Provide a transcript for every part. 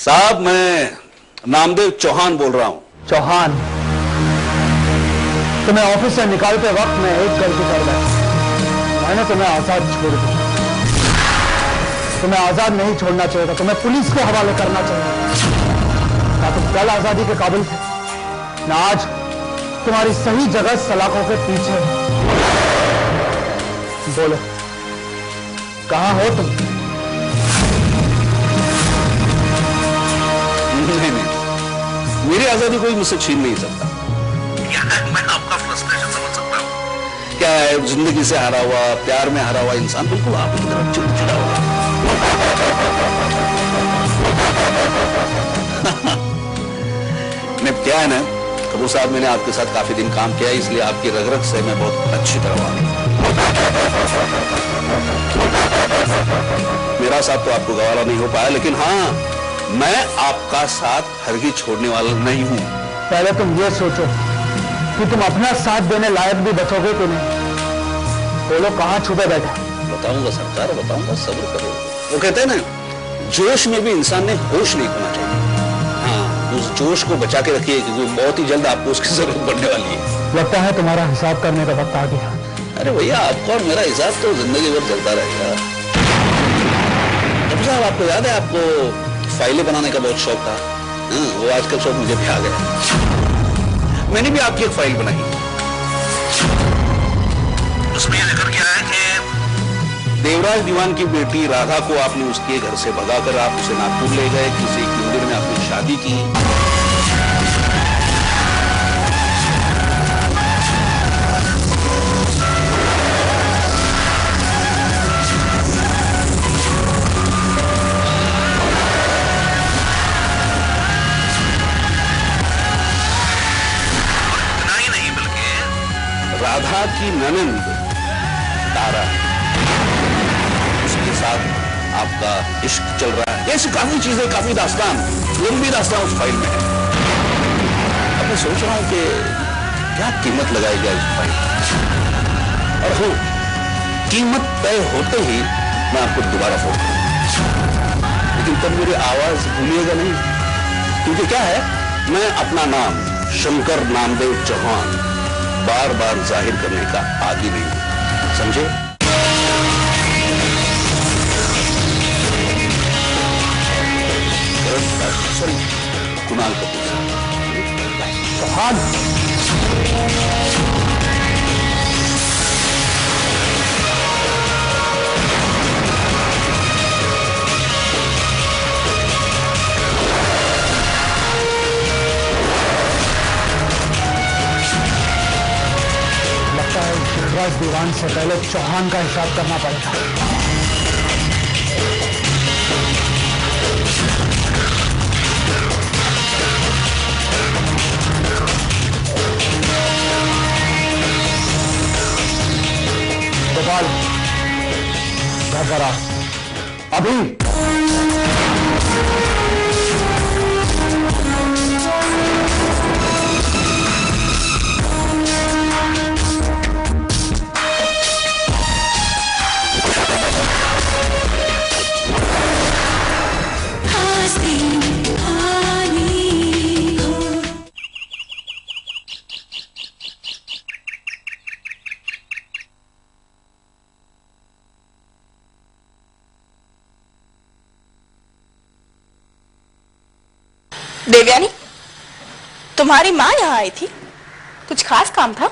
साहब, मैं नामदेव चौहान बोल रहा हूं। चौहान, तुम्हें ऑफिस से निकालते वक्त मैं एक गलती कर बैठा। मैंने तुम्हें आजाद छोड़ दिया। तुम्हें आजाद नहीं छोड़ना चाहिए था, तुम्हें पुलिस के हवाले करना चाहिए। ना तुम कल आजादी के काबिल थे, ना आज तुम्हारी सही जगह सलाखों के पीछे है। बोलो, कहां हो तुम? नहीं, मेरी आजादी कोई मुझसे छीन नहीं सकता। मैं आपका फ्रस्ट्रेशन समझ सकता हूं। क्या है, जिंदगी से हारा हुआ, प्यार में हारा हुआ इंसान बिल्कुल आपकी तरफ चिड़चिड़ा हुआ। नहीं, क्या है ना कपूर साहब, मैंने आपके साथ काफी दिन काम किया, इसलिए आपकी रग-रग से मैं बहुत अच्छी तरह वाकिफ हूं। मेरा साथ तो आपको गवारा नहीं हो पाया, लेकिन हाँ, मैं आपका साथ हरगिज छोड़ने वाला नहीं हूं। पहले तुम ये सोचो कि तुम अपना साथ देने लायक भी बचोगे कि नहीं। बोलो, कहां छुपे बैठे? बताऊंगा सरकार, बताऊंगा, सब्र करो। वो कहते हैं ना, जोश में भी इंसान ने होश नहीं खोना चाहिए। हाँ, उस जोश को बचा के रखिए, क्योंकि बहुत ही जल्द आपको उसकी जरूरत पड़ने वाली है। लगता है तुम्हारा हिसाब करने का वक्त आ गया। अरे भैया, आपका और मेरा हिसाब तो जिंदगी भर चलता रहेगा। कपूर साहब, आपको याद है, आपको फाइलें बनाने का बहुत शौक था। वो आजकल शौक मुझे भी आ गया। मैंने भी आपकी एक फाइल बनाई। उसमें यह जिक्र किया है कि देवराज दीवान की बेटी राधा को आपने उसके घर से भगाकर आप उसे नागपुर ले गए, किसी मंदिर में आपने शादी की। राधा की ननंद तारा, उसके साथ आपका इश्क चल रहा है। ऐसी काफी चीजें, काफी दास्तान, लंबी दास्तान उस फाइल में है। अब मैं सोच रहा हूं कि क्या कीमत लगाई जाए इस फाइल, और हो कीमत तय होते ही मैं आपको दोबारा फोन करूंगा। लेकिन तब मेरी आवाज भूलिएगा नहीं, क्योंकि क्या है, मैं अपना नाम शंकर नामदेव चौहान बार बार जाहिर करने का आदी नहीं, समझे? सॉरी, कुणाल कपूर चौहान, देवराज दीवान से पहले चौहान का हिसाब करना पड़ेगा। गोपाल, घर पर आ अभी। देवयानी, तुम्हारी माँ यहाँ आई थी, कुछ खास काम था?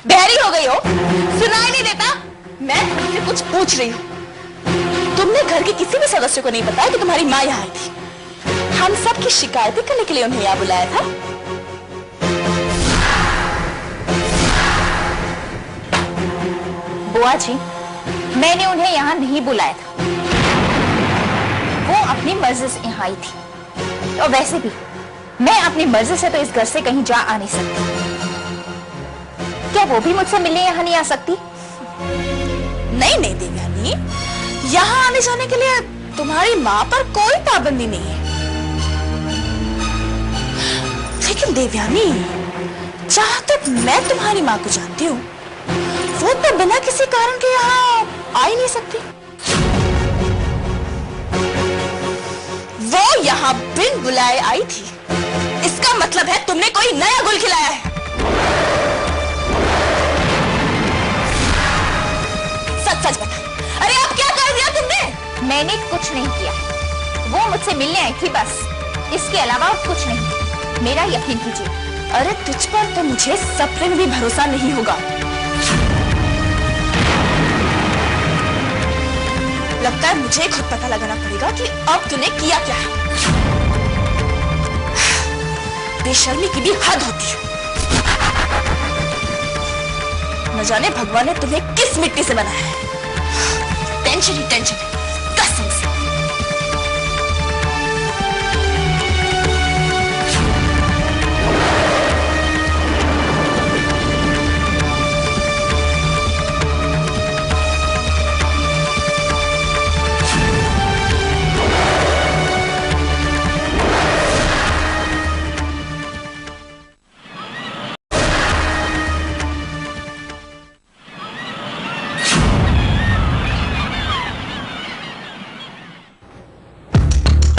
बहरी हो गई हो, सुनाई नहीं देता? मैं तुमसे कुछ पूछ रही हूँ। तुमने घर के किसी भी सदस्य को नहीं बताया कि तुम्हारी माँ यहाँ आई थी। हम सब की शिकायतें करने के लिए उन्हें यहाँ बुलाया था। बुआ जी, मैंने उन्हें यहाँ नहीं बुलाया था, वो अपनी मर्जी से यहाँ आई थी। और वैसे भी मैं अपनी मर्जी से तो इस घर से कहीं जा आ नहीं सकती। क्या वो भी मुझसे मिलने यहाँ नहीं आ सकती? नहीं नहीं देवयानी, यहाँ आने जाने के लिए तुम्हारी माँ पर कोई पाबंदी नहीं है। लेकिन देवयानी, जहां तक मैं तुम्हारी माँ को जानती हूँ, वो तो बिना किसी कारण के यहाँ आ ही नहीं सकती। वो यहाँ बिन बुलाए आई थी, इसका मतलब है तुमने कोई नया गुल खिलाया है। सच सच बता, अरे अब क्या कर दिया तुमने? मैंने कुछ नहीं किया, वो मुझसे मिलने आई थी बस, इसके अलावा और कुछ नहीं। मेरा यकीन कीजिए। अरे तुझ पर तो मुझे सपने में भी भरोसा नहीं होगा। लगता है मुझे खुद पता लगाना पड़ेगा कि अब तूने किया क्या है। बेशर्मी की भी हद होती है। न जाने भगवान ने तुम्हें किस मिट्टी से बनाया है। टेंशन ही टेंशन है, कसम से।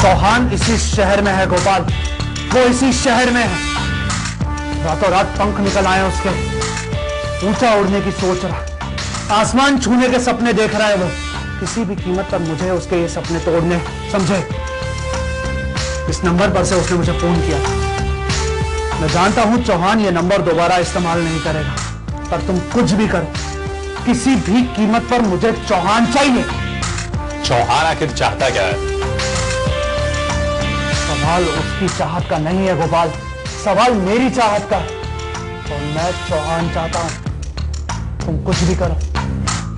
चौहान इसी शहर में है गोपाल, वो इसी शहर में है। रातों रात पंख निकल आए उसके, ऊंचा उड़ने की सोच रहा, आसमान छूने के सपने देख रहा है वो। किसी भी कीमत पर मुझे उसके ये सपने तोड़ने, समझे? इस नंबर पर से उसने मुझे फोन किया था। मैं जानता हूं चौहान ये नंबर दोबारा इस्तेमाल नहीं करेगा, पर तुम कुछ भी करो, किसी भी कीमत पर मुझे चौहान चाहिए। चौहान आखिर चाहता क्या है? सवाल उसकी चाहत का नहीं है गोपाल, सवाल मेरी चाहत का है। और मैं चौहान चाहता हूं तुम कुछ भी करो,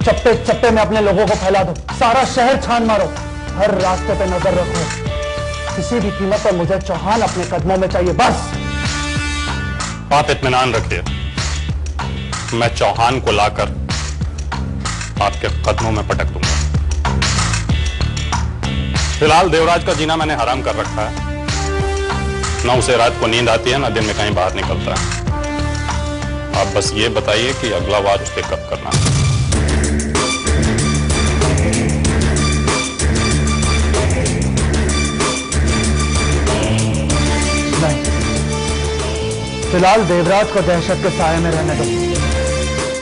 चप्पे चप्पे में अपने लोगों को फैला दो, सारा शहर छान मारो, हर रास्ते पे नजर रखो। किसी भी कीमत पर मुझे चौहान अपने कदमों में चाहिए, बस। आप इत्मीनान रखिए, मैं चौहान को लाकर आपके कदमों में पटक दूंगा। फिलहाल देवराज का जीना मैंने हराम कर रखा है, ना उसे रात को नींद आती है, ना दिन में कहीं बाहर निकलता है। आप बस ये बताइए कि अगला वार उस पर कब करना है। नहीं, फिलहाल देवराज को दहशत के साए में रहने दो।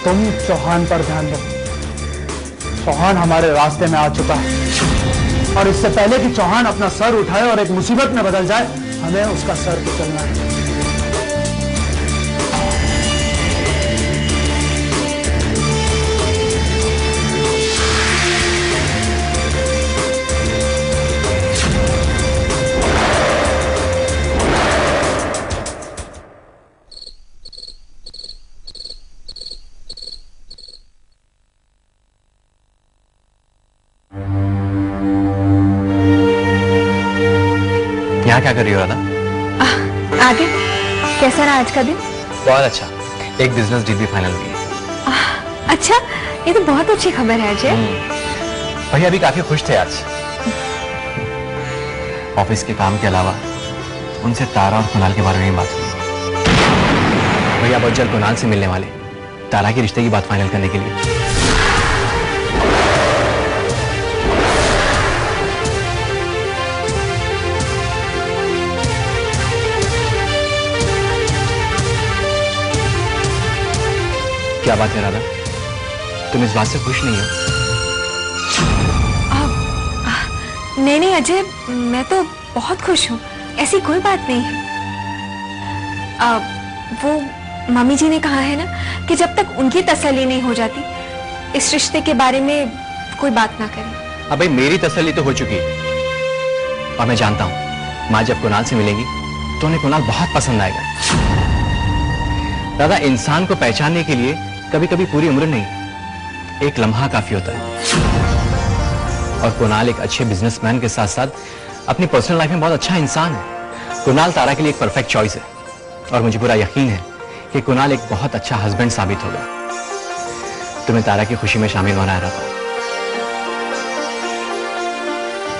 तुम चौहान पर ध्यान दो। चौहान हमारे रास्ते में आ चुका है, और इससे पहले कि चौहान अपना सर उठाए और एक मुसीबत में बदल जाए, हमें उसका सर कुचलना है। यहाँ क्या कर रही हो राधा? आगे कैसा रहा आज का दिन? बहुत अच्छा, एक बिजनेस डील भी फाइनल हुई है। अच्छा, ये तो बहुत अच्छी खबर है अजय। भैया अभी काफी खुश थे आज। ऑफिस के काम के अलावा उनसे तारा और कुणाल के बारे में बात हुई। भैया बहुत जल्द कुणाल से मिलने वाले, तारा के रिश्ते की बात फाइनल करने के लिए। क्या बात है राधा, तुम इस बात से खुश नहीं हो? नहीं नहीं अजय, मैं तो बहुत खुश हूँ, ऐसी कोई बात नहीं है। वो मम्मी जी ने कहा है ना कि जब तक उनकी तसल्ली नहीं हो जाती, इस रिश्ते के बारे में कोई बात ना करें। अब भाई मेरी तसल्ली तो हो चुकी है, और मैं जानता हूं माँ जब कुणाल से मिलेगी तो उन्हें कुणाल बहुत पसंद आएगा। दादा, इंसान को पहचानने के लिए कभी कभी पूरी उम्र नहीं, एक लम्हा काफी होता है। और कुणाल एक अच्छे बिजनेसमैन के साथ साथ अपनी पर्सनल लाइफ में बहुत अच्छा इंसान है। कुणाल तारा के लिए एक परफेक्ट चॉइस है, और मुझे पूरा यकीन है कि कुणाल एक बहुत अच्छा हस्बैंड साबित होगा। तुम्हें तारा की खुशी में शामिल होना रहा था,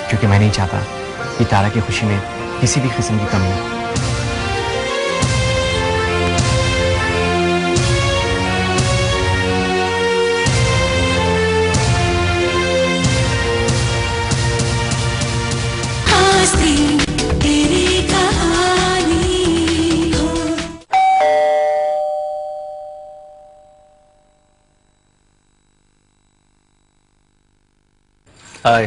क्योंकि मैं नहीं चाहता कि तारा की खुशी में किसी भी किस्म की कमी हो। Steve. हाय।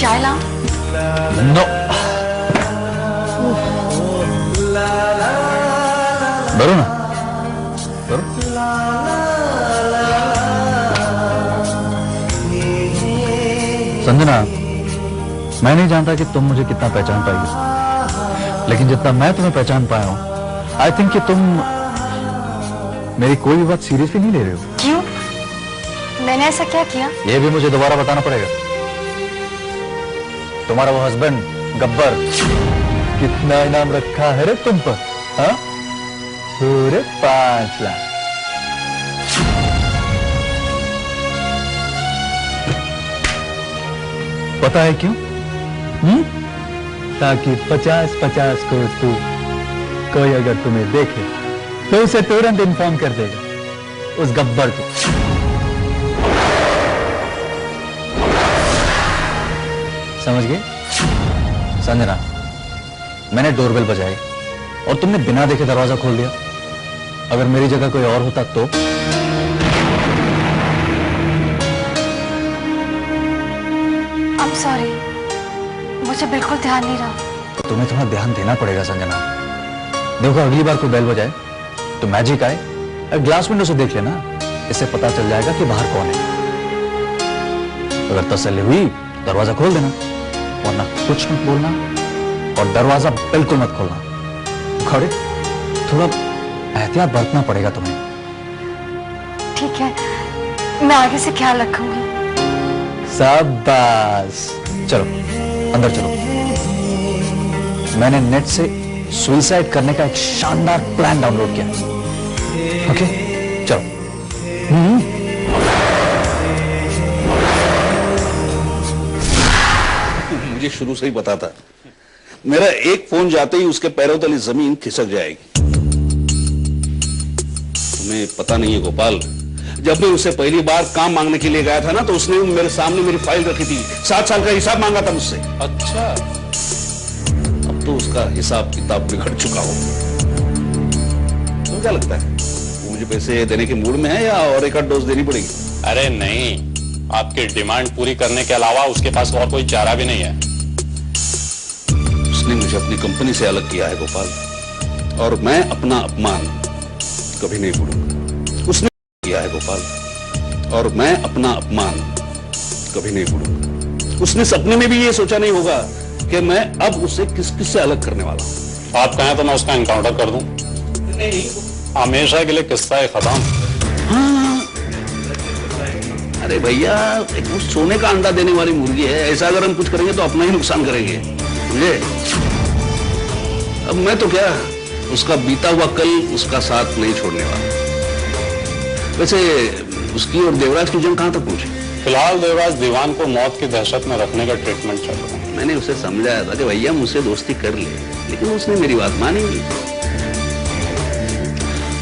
चाय लाऊं? नो। बरो ना, बरो। संजना, मैं नहीं जानता कि तुम मुझे कितना पहचान पाएगी, लेकिन जितना मैं तुम्हें पहचान पाया हूं, आई थिंक कि तुम मेरी कोई भी बात सीरियसली नहीं ले रहे हो। क्यों? मैंने ऐसा क्या किया? ये भी मुझे दोबारा बताना पड़ेगा। तुम्हारा वो हस्बैंड गब्बर कितना इनाम रखा है रे तुम पर? हाँ, पूरे 5 लाख। पता है क्यों? ताकि 50-50 को तू, कोई अगर तुम्हें देखे तो उसे तुरंत इन्फॉर्म कर देगा, उस गब्बर को। समझ गए? संजना, मैंने डोरबेल बजाई और तुमने बिना देखे दरवाजा खोल दिया। अगर मेरी जगह कोई और होता तो? I'm sorry, मुझे बिल्कुल ध्यान नहीं रहा। तो तुम्हें थोड़ा ध्यान देना पड़ेगा संजना। देखो, अगली बार कोई बेल बजाए तो मैजिक आए, ग्लास विंडो से देख लेना, इससे पता चल जाएगा कि बाहर कौन है। अगर तसल्ली हुई दरवाजा खोल देना, वरना कुछ मत बोलना और दरवाजा बिल्कुल मत खोलना। खड़े, थोड़ा एहतियात बरतना पड़ेगा तुम्हें। ठीक है, मैं आगे से ख्याल रखूंगी। शाबाश। चलो अंदर चलो, मैंने नेट से सुसाइड करने का एक शानदार प्लान डाउनलोड किया। ओके, चलो। मुझे शुरू से ही पता था, मेरा एक फोन जाते ही उसके पैरों तले जमीन खिसक जाएगी। तुम्हें पता नहीं है गोपाल, जब मैं उसे पहली बार काम मांगने के लिए गया था ना, तो उसने मेरे सामने मेरी फाइल रखी थी, 7 साल का हिसाब मांगा था मुझसे। अच्छा, अब तो उसका हिसाब किताब बिगड़ चुका हो। तो क्या लगता है, वो मुझे पैसे देने के मूड में है या और एक डोज देनी पड़ेगी? अरे नहीं, आपकी डिमांड पूरी करने के अलावा उसके पास और कोई चारा भी नहीं है। उसने मुझे अपनी कंपनी से अलग किया है गोपाल, और मैं अपना अपमान कभी नहीं भूलूंगा। उसने किया है गोपाल, और मैं अपना अपमान कभी नहीं भूलूंगा। उसने सपने में भी ये सोचा नहीं होगा कि मैं अब उसे किस किस से अलग करने वाला हूं। आप कहें तो मैं उसका एनकाउंटर कर दूं। नहीं, हमेशा के लिए किस्सा है खत्म। हाँ। अरे भैया, एक वो सोने का अंडा देने वाली मुर्गी है, ऐसा अगर हम कुछ करेंगे तो अपना ही नुकसान करेंगे, समझे? अब मैं तो क्या, उसका बीता हुआ कल उसका साथ नहीं छोड़ने वाला। वैसे उसकी और देवराज की जंग कहां तक पहुंची? फिलहाल देवराज दीवान को मौत की दहशत में रखने का ट्रीटमेंट चल रहा है। मैंने उसे समझाया था कि भैया मुझसे दोस्ती कर ले, लेकिन उसने मेरी बात मानी नहीं।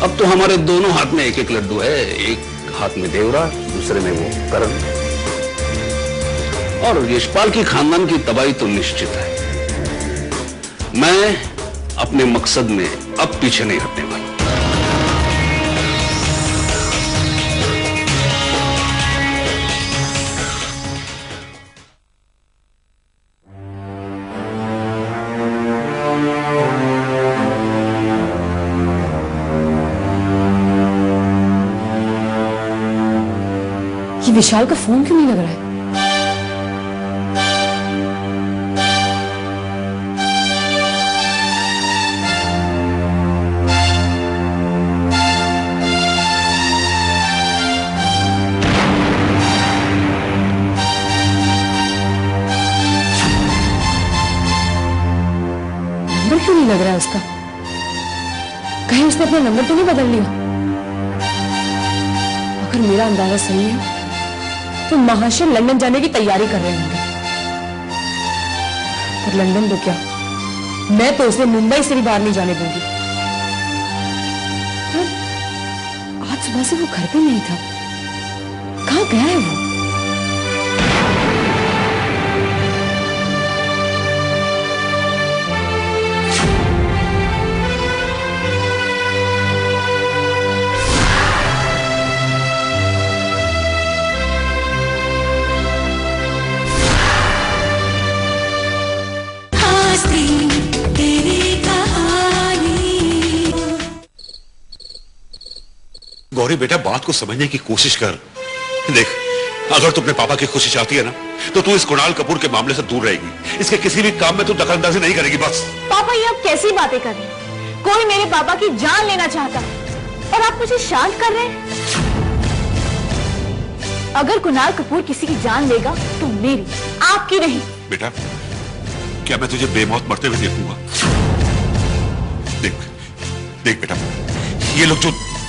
अब तो हमारे दोनों हाथ में एक एक लड्डू है, एक हाथ में देवराज, दूसरे में वो करण। और यशपाल की खानदान की तबाही तो निश्चित है। मैं अपने मकसद में अब पीछे नहीं हटने वाला। ये विशाल का फोन क्यों नहीं लग रहा है? नंबर क्यों नहीं लग रहा है उसका? कहीं उसने अपना नंबर तो नहीं बदल लिया? अगर मेरा अंदाजा सही है तो महाशय लंदन जाने की तैयारी कर रहे होंगे। पर लंदन तो क्या, मैं तो उसे मुंबई से भी बाहर नहीं जाने दूंगी। पर आज सुबह से वो घर पे नहीं था, कहां गया है वो? अरे बेटा, बात को समझने की कोशिश कर। देख, अगर तू अपने पापा की खुशी चाहती है ना, तो तू इस कुणाल कपूर के मामले से दूर रहेगी। इसके किसी भी काम में तू दखलंदाजी नहीं करेगी, बस। पापा, ये आप कैसी बातें कर रहे हैं? कोई मेरे पापा की जान लेना चाहता और आप मुझे शांत कर रहे हैं। अगर कुणाल कपूर किसी की जान लेगा तो मेरी, आपकी नहीं। बेटा, क्या मैं तुझे बेमौत मरते हुए देखूंगा? देख देख बेटा, ये लोग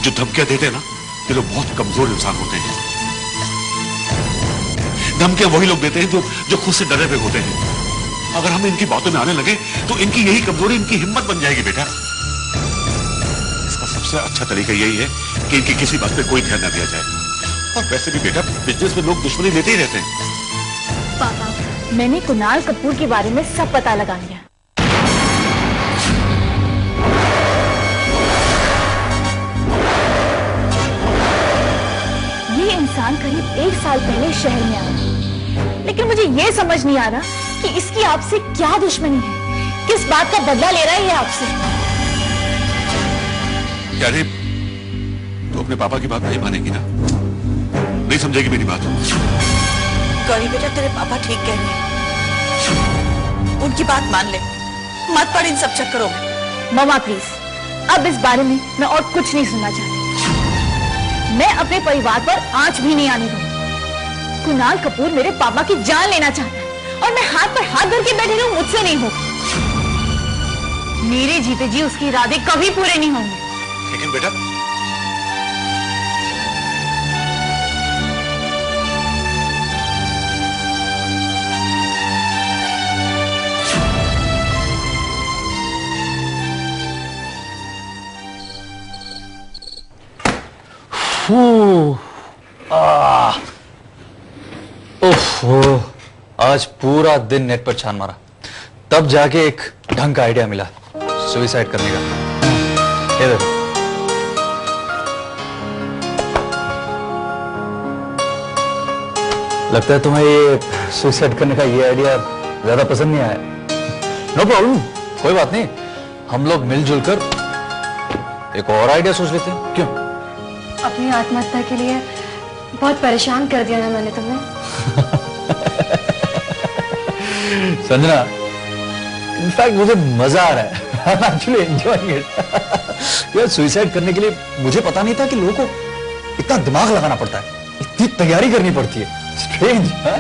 जो धमकियां देते हैं ना, ये लोग बहुत कमजोर इंसान होते हैं। धमकियां वही लोग देते हैं जो खुद से डरे हुए होते हैं। अगर हम इनकी बातों में आने लगे तो इनकी यही कमजोरी इनकी हिम्मत बन जाएगी बेटा। इसका सबसे अच्छा तरीका यही है कि इनकी किसी बात पे कोई ध्यान न दिया जाए। और वैसे भी बेटा, बिजनेस में लोग दुश्मनी लेते ही रहते हैं। पापा, मैंने कुणाल कपूर के बारे में सब पता लगा लिया। ये इंसान करीब 1 साल पहले शहर में आया, लेकिन मुझे ये समझ नहीं आ रहा कि इसकी आपसे क्या दुश्मनी है। किस बात का बदला ले रहा है ये आपसे? यानी तो अपने पापा की बात नहीं मानेगी ना? नहीं समझेगी मेरी बात? गौरी बेटा, तेरे पापा ठीक कह रहे हैं, उनकी बात मान ले, मत पड़ इन सब चक्करों में। मामा प्लीज, अब इस बारे में मैं और कुछ नहीं सुनना चाहती। मैं अपने परिवार पर आंच भी नहीं आने दूंगी। कुणाल कपूर मेरे पापा की जान लेना चाहता है और मैं हाथ पर हाथ धर के बैठी रहूं, मुझसे नहीं होगा। मेरे जीते जी उसके इरादे कभी पूरे नहीं होंगे। लेकिन बेटा, आज पूरा दिन नेट पर छान मारा, तब जाके एक ढंग का आइडिया मिला सुसाइड करने का। ये देखो, लगता है तुम्हें ये सुसाइड करने का ये आइडिया ज्यादा पसंद नहीं आया। नो प्रॉब्लम, कोई बात नहीं, हम लोग मिलजुल कर एक और आइडिया सोच लेते हैं, क्यों? अपनी आत्महत्या के लिए बहुत परेशान कर दिया ना मैंने तुम्हें। संजना, इनफैक्ट मुझे मजा आ रहा है। I am actually enjoying it. यार, सुसाइड करने के लिए मुझे पता नहीं था कि लोगों को इतना दिमाग लगाना पड़ता है, इतनी तैयारी करनी पड़ती है। स्ट्रेंज, हाँ?